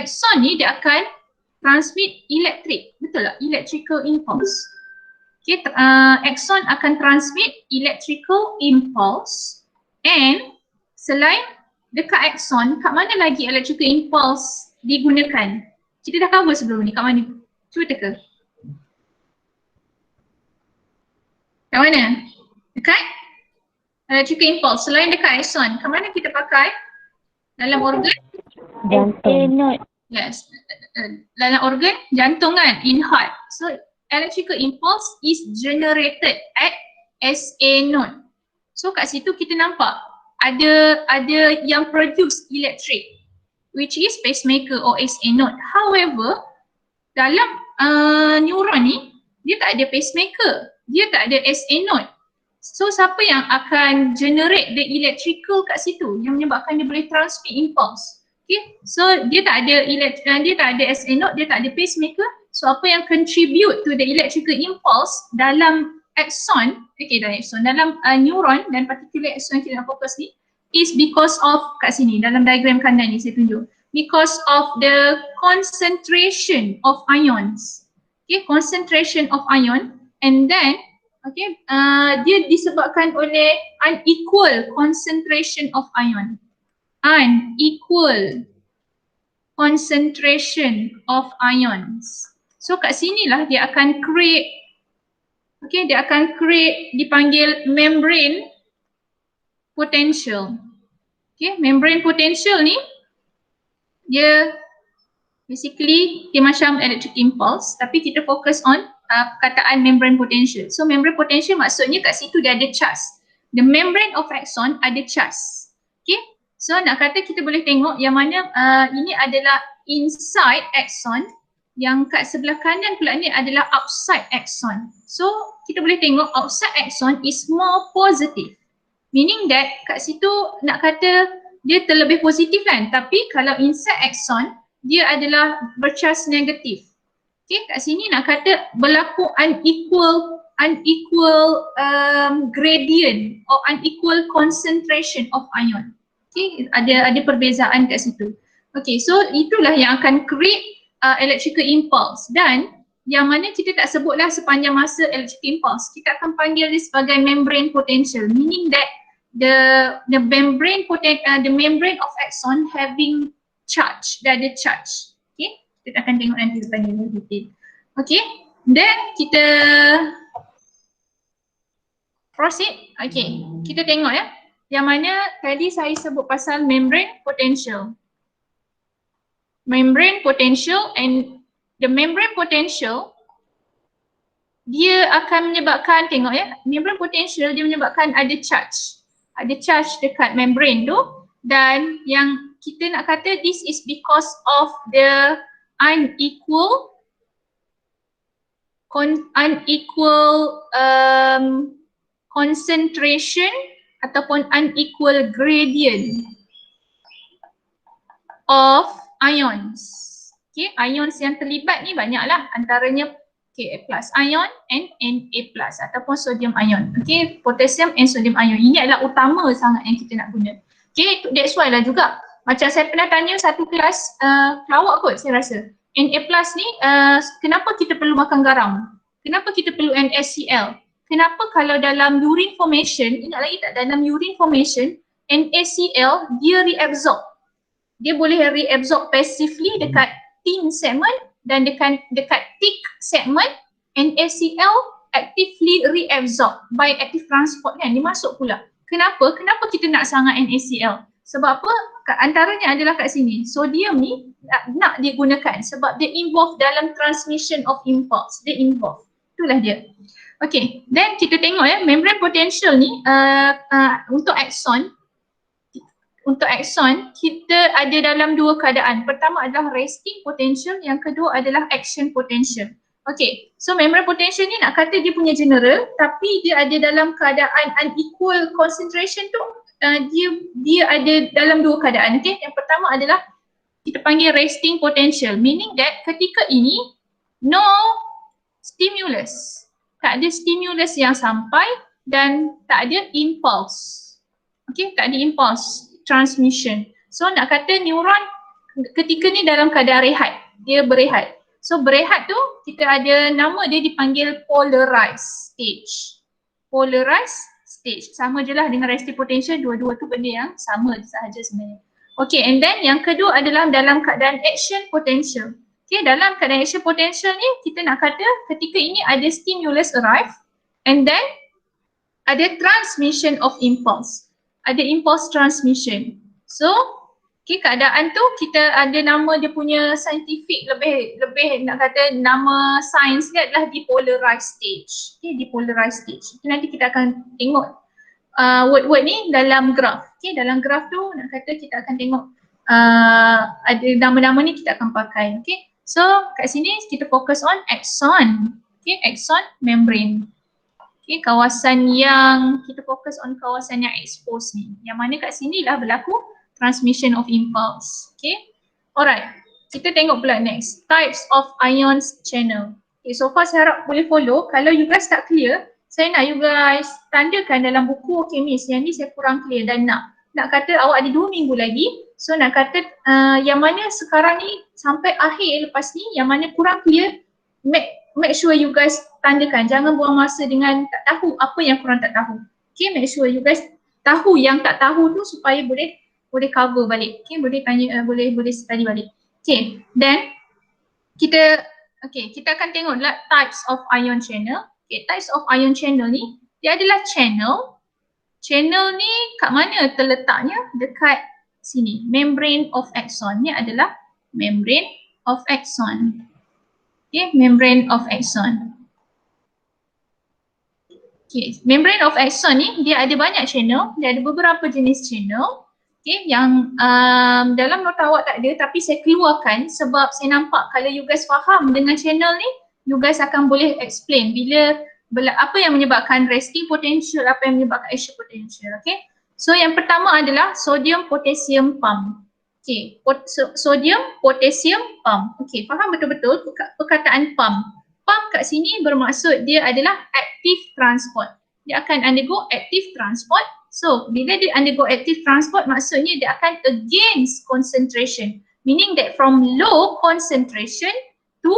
axon ni dia akan transmit elektrik, betul tak? Electrical impulse. Okay, axon akan transmit electrical impulse, and selain dekat axon, kat mana lagi electrical impulse digunakan? Kita dah cover sebelum ni, kat mana? Cuba teka. Kat mana? Dekat electrical impulse, selain dekat axon, kat mana kita pakai? Dalam organ? Jantung. Yes, dalam organ jantung kan, in heart. So electrical impulse is generated at SA node. So kat situ kita nampak ada yang produce electric, which is pacemaker or SA node. However, dalam neuron ni dia tak ada pacemaker, dia tak ada SA node. So siapa yang akan generate the electrical kat situ yang menyebabkan dia boleh transmit impulse? Okay, so dia tak ada SA node, dia tak ada pacemaker. So apa yang contribute to the electrical impulse dalam axon, dalam neuron dan particular axon kita nak fokus ni is because of, kat sini dalam diagram kanan ni saya tunjuk, because of the concentration of ions. Okay, concentration of ion, and then dia disebabkan oleh unequal concentration of ion. Unequal concentration of ions. So kat sinilah dia akan create, dipanggil membrane potential. Okay, membrane potential ni dia basically dia macam electric impulse, tapi kita fokus on perkataan membrane potential. So membrane potential maksudnya kat situ dia ada charge. The membrane of axon ada charge. Okay, so nak kata kita boleh tengok yang mana ini adalah inside axon, yang kat sebelah kanan pula ni adalah outside axon. So kita boleh tengok outside axon is more positive, meaning that kat situ nak kata dia terlebih positif kan, tapi kalau inside axon dia adalah bercharge negatif. Okay, kat sini nak kata berlaku unequal gradient or unequal concentration of ion. Okay, ada perbezaan kat situ. Okay, so itulah yang akan create electrical impulse, dan yang mana kita tak sebutlah sepanjang masa electrical impulse, kita akan panggil dia sebagai membrane potential, meaning that the membrane of axon having charge, dia ada charge. Okay, kita akan tengok nanti depan ni detail. Okay, then kita proceed. Okay, kita tengok ya, yang mana tadi saya sebut pasal membrane potential. Membrane potential, and the membrane potential dia akan menyebabkan, tengok ya, membrane potential dia menyebabkan ada charge dekat membrane tu, dan yang kita nak kata this is because of the unequal concentration ataupun unequal gradient of ions. Okay, ions yang terlibat ni banyaklah, antaranya Ka plus ion and Na plus ataupun sodium ion. Okay, potassium and sodium ion. Ini adalah utama sangat yang kita nak guna. Okay, that's why lah juga. Macam saya pernah tanya satu kelas pelawak kot saya rasa. Na plus ni kenapa kita perlu makan garam? Kenapa kita perlu NaCl? Kenapa kalau dalam urine formation, ingat lagi tak, dalam urine formation NaCl dia reabsorb. Dia boleh reabsorb passively dekat thin segment, dan dekat thick segment NaCl actively reabsorb by active transport kan, dia masuk pula. Kenapa kita nak sangat NaCl? Sebab apa? Antaranya adalah kat sini, sodium ni nak digunakan sebab dia involve dalam transmission of impulse, dia involve. Itulah dia. Okay, then kita tengok ya, membrane potential ni untuk axon kita ada dalam dua keadaan. Pertama adalah resting potential, yang kedua adalah action potential. Okay, so membrane potential ni nak kata dia punya general, tapi dia ada dalam keadaan unequal concentration tu, dia ada dalam dua keadaan. Okay, yang pertama adalah kita panggil resting potential, meaning that ketika ini no stimulus, tak ada stimulus yang sampai dan tak ada impulse. Okay, tak ada impulse transmission. So nak kata neuron ketika ni dalam keadaan rehat, dia berehat. So berehat tu kita ada nama dia dipanggil polarized stage. Polarized stage. Sama je lah dengan resting potential, dua-dua tu benda yang sama sahaja sebenarnya. Okay, and then yang kedua adalah dalam keadaan action potential. Okay, dalam keadaan action potential ni kita nak kata ketika ini ada stimulus arrive and then ada transmission of impulse. Ada impulse transmission. So, okay, keadaan tu kita ada nama dia punya scientific lebih nak kata nama sains dia adalah depolarized stage. Okay, depolarized stage. Itu nanti kita akan tengok word-word ni dalam graf. Okay, dalam graf tu nak kata kita akan tengok ada nama-nama ni kita akan pakai. Okay, so kat sini kita fokus on axon. Okay, axon membrane. Okay, kawasan yang kita fokus on kawasan yang expose ni. Yang mana kat sini lah berlaku transmission of impulse. Okay, alright. Kita tengok pula next. Types of ions channel. Okay, so far saya harap boleh follow. Kalau you guys tak clear, saya nak you guys tandakan dalam buku. Okay miss, yang ni saya kurang clear dan nak kata awak ada 2 minggu lagi. So nak kata yang mana sekarang ni sampai akhir lepas ni, yang mana kurang clear, make sure you guys tandakan. Jangan buang masa dengan tak tahu apa yang korang tak tahu. Okay, make sure you guys tahu yang tak tahu tu supaya boleh cover balik. Okay, boleh tanya, boleh study balik. Okay, then kita akan tengok lah types of ion channel. Okay, types of ion channel ni dia adalah channel. Channel ni kat mana terletaknya? Dekat sini. Membrane of axon ni adalah membrane of axon. Okay, membrane of axon. Okay, membrane of axon ni dia ada banyak channel, dia ada beberapa jenis channel. Okay, yang dalam nota awak tak ada tapi saya keluarkan sebab saya nampak kalau you guys faham dengan channel ni, you guys akan boleh explain apa yang menyebabkan resting potential, apa yang menyebabkan action potential. Okay, so yang pertama adalah sodium potassium pump. Okay, sodium potassium pump. Okay, faham betul-betul perkataan pump. Pump kat sini bermaksud dia adalah active transport. Dia akan undergo active transport. So, bila dia undergo active transport, maksudnya dia akan against concentration. Meaning that from low concentration to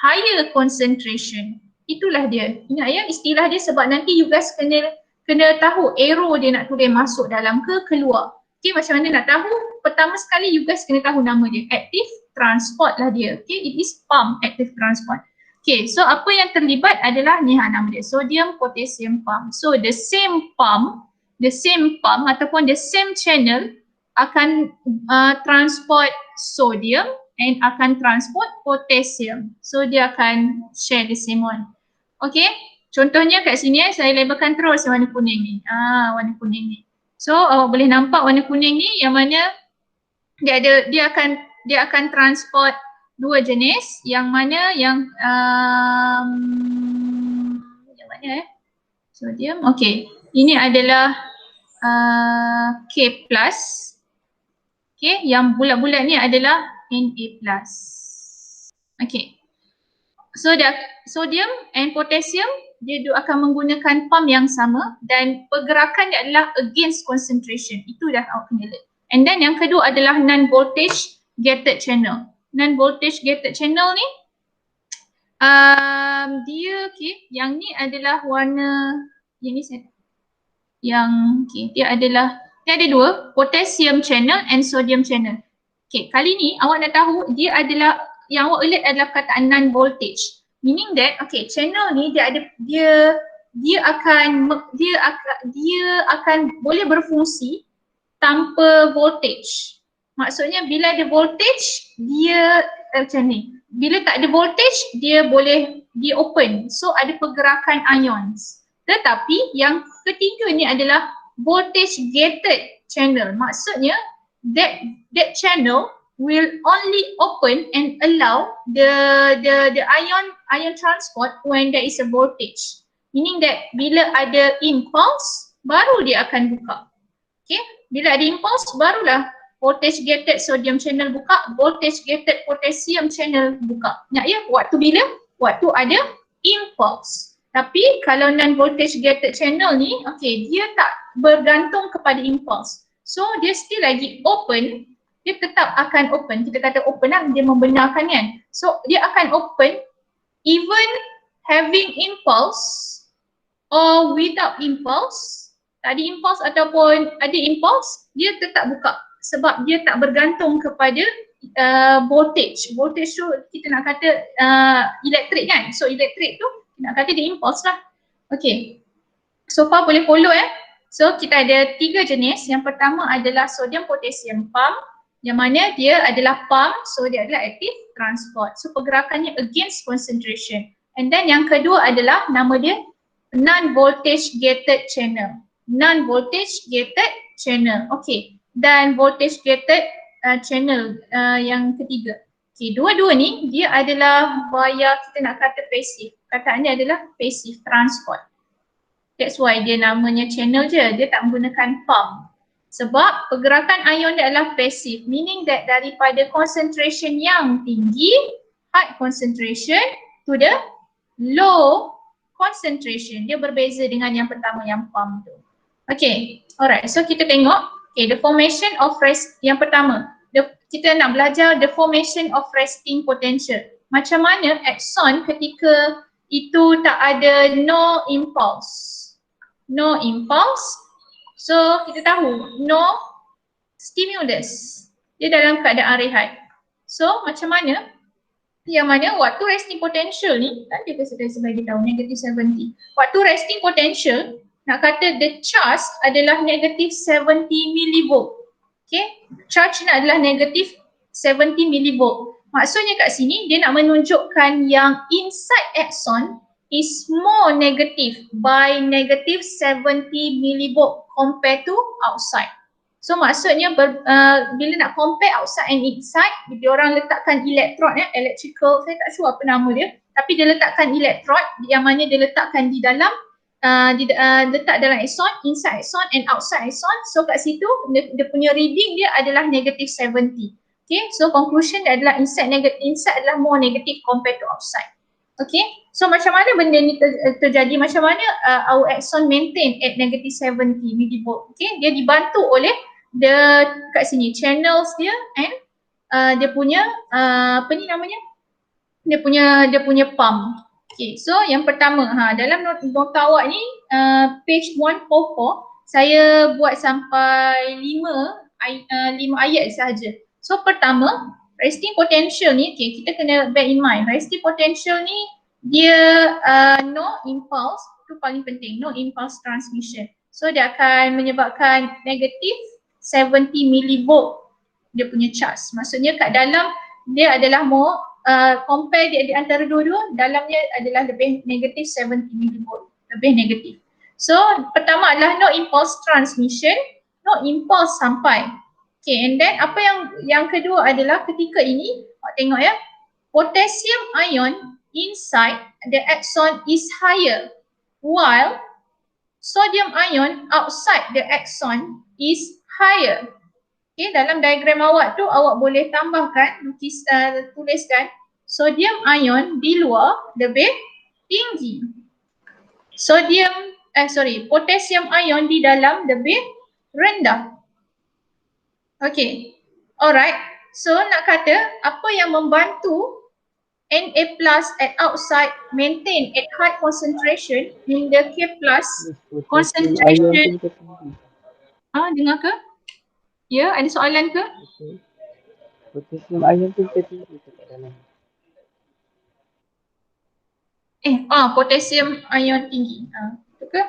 higher concentration. Itulah dia. Ingat ya, istilah dia sebab nanti you guys kena tahu arrow dia nak tulis masuk dalam ke keluar. Okay, macam mana nak tahu? Pertama sekali you guys kena tahu nama dia. Active transport lah dia. Okay, it is pump, active transport. Okay, so apa yang terlibat adalah ni nama dia, sodium potassium pump. So the same pump ataupun the same channel akan transport sodium and akan transport potassium. So dia akan share the same one. Okay, contohnya kat sini saya labelkan terus warna kuning ni. Warna kuning ni. So awak boleh nampak warna kuning ni yang mana dia akan transport dua jenis, yang mana yang mana sodium. Okay, ini adalah K+. Okay, yang bulat-bulat ni adalah Na+. Okay, so sodium and potassium dia akan menggunakan pump yang sama dan pergerakan dia adalah against concentration. Itu dah awak kena learn. And then yang kedua adalah non-voltage gated channel. Non-voltage gated channel ni dia yang ni adalah warna yang ni dia ada dua, potassium channel and sodium channel. Okay, kali ni awak nak tahu dia adalah, yang awak lihat adalah perkataan non-voltage. Meaning that channel ni dia akan boleh berfungsi tanpa voltage. Maksudnya bila ada voltage dia macam ni. Bila tak ada voltage dia open. So ada pergerakan ions. Tetapi yang ketiga ni adalah voltage gated channel. Maksudnya that channel will only open and allow the ion transport when there is a voltage. Meaning that bila ada impulse baru dia akan buka. Okay, bila ada impulse barulah voltage gated sodium channel buka, voltage gated potassium channel buka. Ingat ya, waktu bila? Waktu ada impulse. Tapi kalau non voltage gated channel ni, dia tak bergantung kepada impulse. So dia still lagi open dia tetap akan open. Kita kata open lah, dia membenarkan kan. So dia akan open even having impulse or without impulse. Tak ada impulse ataupun ada impulse, dia tetap buka sebab dia tak bergantung kepada voltage. Voltage tu kita nak kata elektrik kan. So elektrik tu nak kata dia impulse lah. Okay. So far boleh follow So kita ada 3 jenis. Yang pertama adalah sodium potassium pump, yang mana dia adalah pump, so dia adalah active transport. So pergerakannya against concentration. And then yang kedua adalah nama dia non-voltage gated channel. Non-voltage gated channel. Okay. Dan voltage gated channel yang ketiga. Okay, dua-dua ni dia adalah via kita nak kata passive. Kataannya adalah passive transport. That's why dia namanya channel je, dia tak menggunakan pump. Sebab pergerakan ion dia adalah passive, meaning that daripada concentration yang tinggi, high concentration to the low concentration. Dia berbeza dengan yang pertama yang pump tu. Okay, alright. So kita tengok, okay, the formation of yang pertama, kita nak belajar the formation of resting potential. Macam mana axon ketika itu tak ada no impulse. No impulse. So kita tahu no stimulus. Dia dalam keadaan rehat. So macam mana? Yang mana waktu resting potential ni, tadi saya sebagai tahu negative 70. Waktu resting potential, nak kata the charge adalah negative 70 millivolt. Okay, charge ni adalah negative 70 millivolt. Maksudnya kat sini dia nak menunjukkan yang inside axon is more negative by negative 70 millivolt compared to outside. So maksudnya bila nak compare outside and inside, dia orang letakkan electrode electrical, saya tak sure apa nama dia, tapi dia letakkan electrode yang mana dia letakkan di dalam letak dalam axon, inside axon and outside axon. So kat situ dia punya reading dia adalah negative 70. Okay, so conclusion dia adalah inside adalah more negative compared to outside. Okay, so macam mana benda ni terjadi, macam mana our axon maintain at negative 70 millivolt. Okay, dia dibantu oleh kat sini channels dia and dia punya apa ni namanya, dia punya pump. Okay, so yang pertama dalam nota awak ni page 144 saya buat sampai 5 ayat sahaja. So pertama, resting potential ni, okay, kita kena bear in mind, resting potential ni dia no impulse, tu paling penting, no impulse transmission. So dia akan menyebabkan negative 70 millivolt dia punya charge. Maksudnya kat dalam dia adalah more compare dia di antara dua-dua, dalamnya adalah lebih negative 70 millivolt, lebih negatif. So pertama adalah no impulse transmission, no impulse sampai. Okay, and then apa yang kedua adalah ketika ini, tengok ya, potassium ion inside the axon is higher while sodium ion outside the axon is higher. Okay, dalam diagram awak tu awak boleh tambahkan, tuliskan sodium ion di luar lebih tinggi. Potassium ion di dalam lebih rendah. Okay, alright. So nak kata apa yang membantu Na plus at outside maintain at high concentration in the K plus concentration. Dengar ke? Ya, ada soalan ke? Potassium ion tu tinggi kat dalam. Potassium ion tinggi. Betul ke?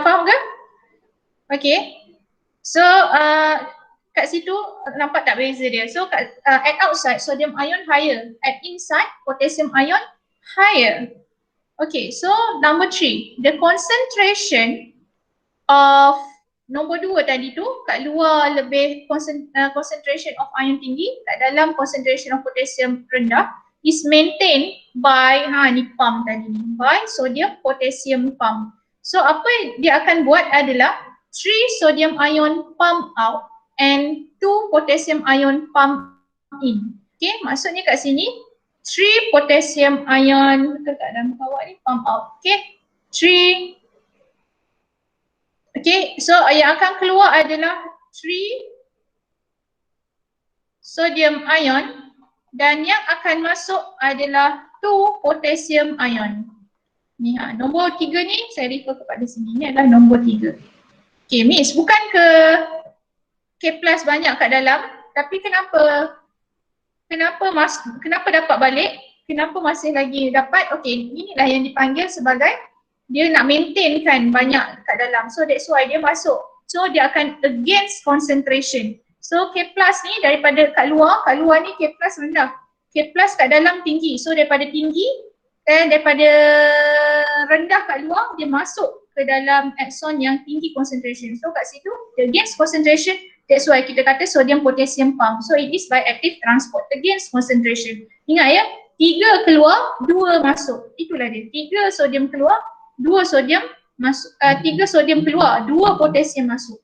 Faham ke? Okay. So kat situ nampak tak beza dia. So at outside sodium ion higher, at inside potassium ion higher. Okay, so number 3, the concentration of nombor 2 tadi tu, kat luar lebih concentration of ion tinggi, kat dalam concentration of potassium rendah, is maintained by ni pump tadi ni, by sodium potassium pump. So apa dia akan buat adalah 3 sodium ion pump out and 2 potassium ion pump in. Okay, maksudnya kat sini 3 potassium ion kat dalam muka awak ni pump out. Okay, Okay, so yang akan keluar adalah 3 sodium ion dan yang akan masuk adalah 2 potassium ion. Ni nombor 3 ni saya refer kepada sini. Ni adalah nombor 3. Okay, Miss, bukan ke K plus banyak kat dalam, tapi kenapa dapat balik? Kenapa masih lagi dapat? Okay, inilah yang dipanggil sebagai dia nak maintainkan banyak kat dalam. So that's why dia masuk. So dia akan against concentration. So K plus ni daripada kat luar ni K plus rendah. K plus kat dalam tinggi. So daripada tinggi dan daripada rendah kat luar dia masuk ke dalam axon yang tinggi concentration. So kat situ the against concentration, that's why kita kata sodium potassium pump. So it is by active transport against concentration. Ingat ya, 3 keluar, 2 masuk. Itulah dia. 3 sodium keluar, 2 sodium masuk, 3 sodium keluar, 2 potassium masuk.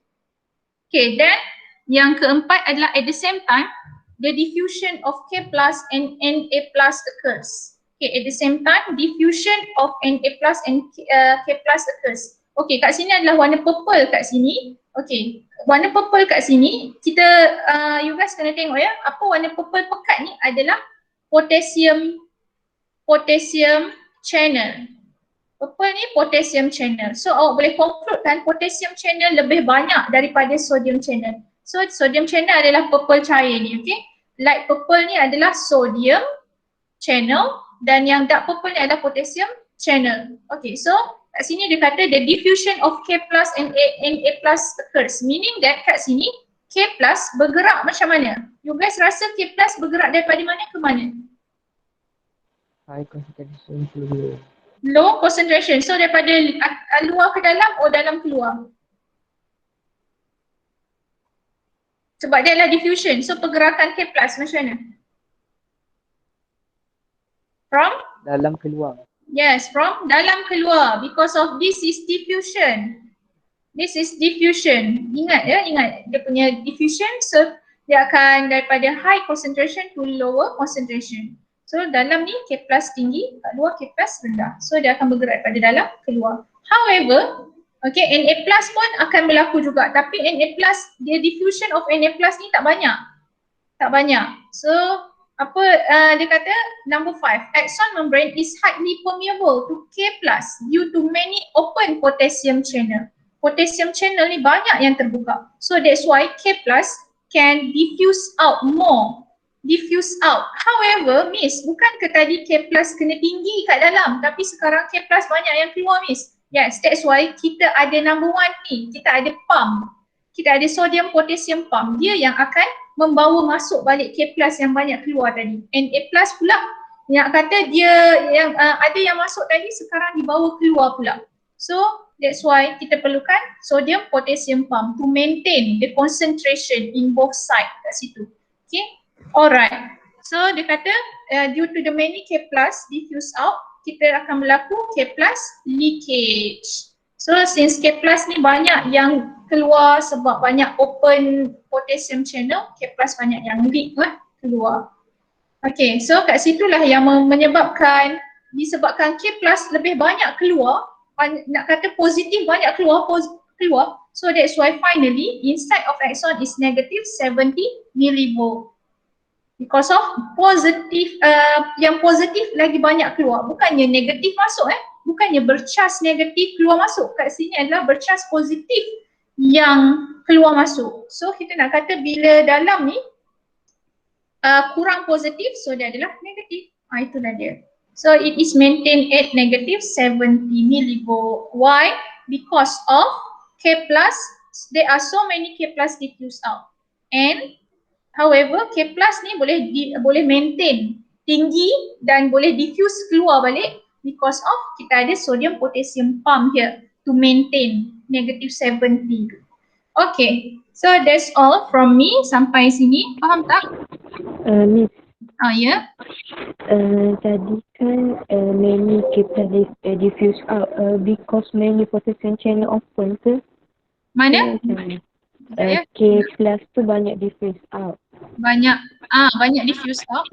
Okay, then yang keempat adalah at the same time the diffusion of K plus and Na plus occurs. Okay, at the same time diffusion of Na plus and K plus occurs. Okay, kat sini adalah warna purple kat sini. Okay, warna purple kat sini kita you guys kena tengok ya, apa warna purple pekat ni adalah potassium channel. Purple ni potassium channel. So awak boleh conclude kan potassium channel lebih banyak daripada sodium channel. So sodium channel adalah purple cair ni, okay. Light purple ni adalah sodium channel dan yang dark purple ni adalah potassium channel. Okay, so kat sini dia kata the diffusion of K plus and Na plus occurs. Meaning that kat sini K plus bergerak macam mana? You guys rasa K plus bergerak daripada mana ke mana? High concentration to Low concentration. So daripada luar ke dalam atau dalam keluar? Sebab dia adalah diffusion. So pergerakan K plus macam mana? From? dalam keluar. Yes, from dalam keluar. Because of this is diffusion. This is diffusion. Ingat ya, ingat dia punya diffusion. So dia akan daripada high concentration to lower concentration. So dalam ni K plus tinggi, kat luar K plus rendah. So dia akan bergerak daripada dalam keluar. However, okay, Na plus pun akan berlaku juga. Tapi Na plus, dia diffusion of Na plus ni tak banyak. Tak banyak. So apa dia kata number 5, axon membrane is highly permeable to K plus due to many open potassium channel. Potassium channel ni banyak yang terbuka. So that's why K plus can diffuse out more. Diffuse out. However, Miss, bukan ke tadi K plus kena tinggi kat dalam tapi sekarang K plus banyak yang keluar, Miss? Yes, that's why kita ada number 1 ni. Kita ada pump. Kita ada sodium potassium pump. Dia yang akan membawa masuk balik K plus yang banyak keluar tadi. Na plus pula yang kata dia yang ada yang masuk tadi sekarang dibawa keluar pula. So that's why kita perlukan sodium potassium pump to maintain the concentration in both side kat situ. Okay, alright. So dia kata due to the many K plus diffuse out, kita akan berlaku K plus leakage. So since K plus ni banyak yang keluar sebab banyak open potassium channel, K plus banyak yang leak lah keluar. Okay, so kat situlah yang menyebabkan disebabkan K plus lebih banyak keluar, nak kata positif banyak keluar, so that's why finally inside of axon is negative 70 millivolt. Because of positif, yang positif lagi banyak keluar, bukannya negatif masuk bukannya bercharge negatif keluar masuk, kat sini adalah bercharge positif yang keluar masuk. So kita nak kata bila dalam ni kurang positif, so dia adalah negatif. Itulah dia. So it is maintained at negative 70 millivolt. Why? Because of K plus, there are so many K plus diffuse out. And however, K plus ni boleh maintain tinggi dan boleh diffuse keluar balik because of kita ada sodium potassium pump here to maintain negative 70. Okay, so that's all from me sampai sini. Faham tak? Miss, Ya. tadi kan many K plus diffuse out because many potassium channel open ke? Mana? K plus tu banyak diffuse out. Banyak diffuse out.